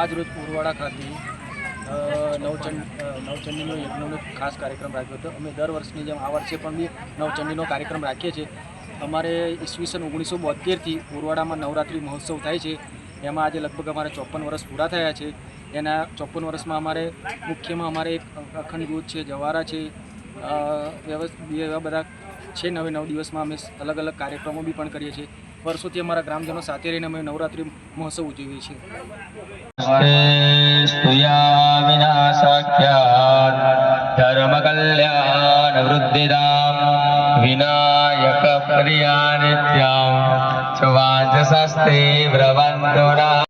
આજ રોજ ઉરવાડા ખાતે નવચંડીનો યજ્ઞનો ખાસ કાર્યક્રમ રાખ્યો હતો. અમે દર વર્ષની જેમ આ વર્ષે પણ બી નવચંડીનો કાર્યક્રમ રાખીએ છીએ. અમારે ઈસવીસન 1972થી ઉરવાડામાં નવરાત્રિ મહોત્સવ થાય છે. એમાં આજે લગભગ અમારે 54 વર્ષ પૂરા થયા છે. એના 54 વર્ષમાં અમારે મુખ્યમાં અમારે એક અખંડ જ્યોત છે, જવારા છે, એવા બધા છે. 9 દિવસમાં અમે અલગ અલગ કાર્યક્રમો બી પણ કરીએ છીએ. વર્ષોથી અમારા ગ્રામજનો સાથે રહીને અમે નવરાત્રિ મહોત્સવ ઉજવીએ છીએ. ધર્મ કલ્યાણ વૃદ્ધિદામ વિનાયક પ્રિયા નિત્યામ સ્વાંજ સસ્તે બ્રવંતોના